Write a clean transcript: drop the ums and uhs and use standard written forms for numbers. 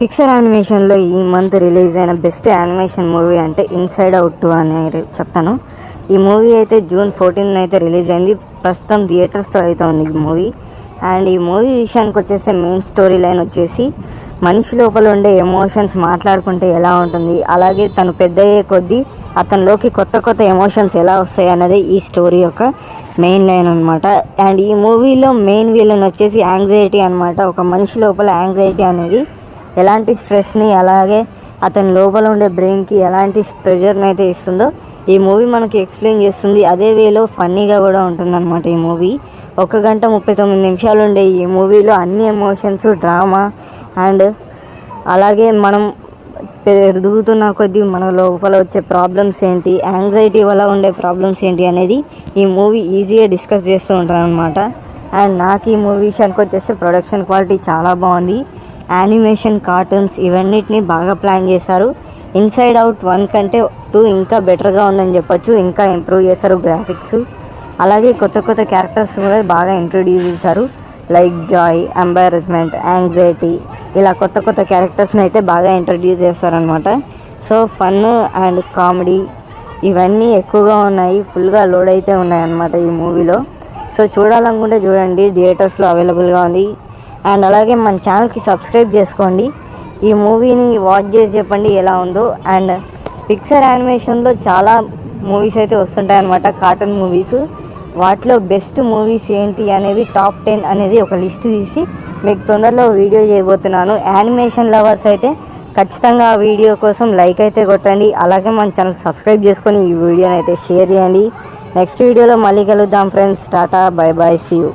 Pixar యానిమేషన్లో ఈ month release అయిన best animation movie అంటే ఇన్సైడ్ అవుట్ 2 అనేది చెప్తాను. ఈ మూవీ అయితే June 14 అయితే రిలీజ్ అయింది. ప్రస్తుతం థియేటర్స్తో అయితే ఉంది ఈ మూవీ. అండ్ ఈ మూవీ విషయానికి వచ్చేసి మెయిన్ స్టోరీ లైన్ వచ్చేసి మనిషి లోపల ఉండే ఎమోషన్స్ మాట్లాడుకుంటే ఎలా ఉంటుంది, అలాగే తను పెద్ద అయ్యే కొద్దీ అతనిలోకి కొత్త కొత్త ఎమోషన్స్ ఎలా వస్తాయి అనేది ఈ స్టోరీ యొక్క మెయిన్ లైన్ అనమాట. అండ్ ఈ మూవీలో మెయిన్ విలన్ వచ్చేసి యాంగ్జైటీ అనమాట. ఒక మనిషి లోపల యాంగ్జైటీ అనేది ఎలాంటి స్ట్రెస్ని, అలాగే అతని లోపల ఉండే బ్రెయిన్కి ఎలాంటి ప్రెషర్ని అయితే ఇస్తుందో ఈ మూవీ మనకి ఎక్స్ప్లెయిన్ చేస్తుంది. అదే వేలో ఫన్నీగా కూడా ఉంటుందన్నమాట. ఈ మూవీ 1 గంట 39 నిమిషాలు ఉండే ఈ మూవీలో అన్ని ఎమోషన్స్, డ్రామా అండ్ అలాగే మనం ఎదుగుతున్న కొద్దీ మన లోపల వచ్చే ప్రాబ్లమ్స్ ఏంటి, యాంగ్జైటీ వల్ల ఉండే ప్రాబ్లమ్స్ ఏంటి అనేది ఈ మూవీ ఈజీగా డిస్కస్ చేస్తూ ఉంటారు అనమాట. అండ్ నాకు ఈ మూవీ విషయానికి వచ్చేస్తే ప్రొడక్షన్ క్వాలిటీ చాలా బాగుంది. యానిమేషన్, కార్టూన్స్ ఇవన్నిటిని బాగా ప్లాన్ చేశారు. ఇన్సైడ్ అవుట్ 1 కంటే 2 ఇంకా బెటర్గా ఉందని చెప్పొచ్చు. ఇంకా ఇంప్రూవ్ చేశారు గ్రాఫిక్స్. అలాగే కొత్త కొత్త క్యారెక్టర్స్ కూడా బాగా ఇంట్రొడ్యూస్ చేశారు. లైక్ జాయ్, ఎంబారస్మెంట్, యాంగ్జైటీ, ఇలా కొత్త కొత్త క్యారెక్టర్స్ని అయితే బాగా ఇంట్రొడ్యూస్ చేస్తారనమాట. సో ఫన్ అండ్ కామెడీ ఇవన్నీ ఎక్కువగా ఉన్నాయి. ఫుల్గా లోడ్ అయితే ఉన్నాయి అన్నమాట ఈ మూవీలో. సో చూడాలనుకుంటే చూడండి, థియేటర్స్లో అవైలబుల్గా ఉంది. అండ్ అలాగే మన ఛానల్కి సబ్స్క్రైబ్ చేసుకోండి. ఈ మూవీని వాచ్ చేసి చెప్పండి ఎలా ఉందో. అండ్ పిక్సర్ యానిమేషన్లో చాలా మూవీస్ అయితే వస్తుంటాయి అన్నమాట, కార్టూన్ మూవీస్. వాటిలో బెస్ట్ మూవీస్ ఏంటి అనేది టాప్ 10 అనేది ఒక లిస్ట్ తీసి మీకు తొందరలో వీడియో చేయబోతున్నాను. యానిమేషన్ లవర్స్ అయితే ఖచ్చితంగా ఆ వీడియో కోసం లైక్ అయితే కొట్టండి. అలాగే మన ఛానల్ సబ్స్క్రైబ్ చేసుకొని ఈ వీడియోని అయితే షేర్ చేయండి. నెక్స్ట్ వీడియోలో మళ్ళీ కలుద్దాం friends. Tata, bye bye, see you.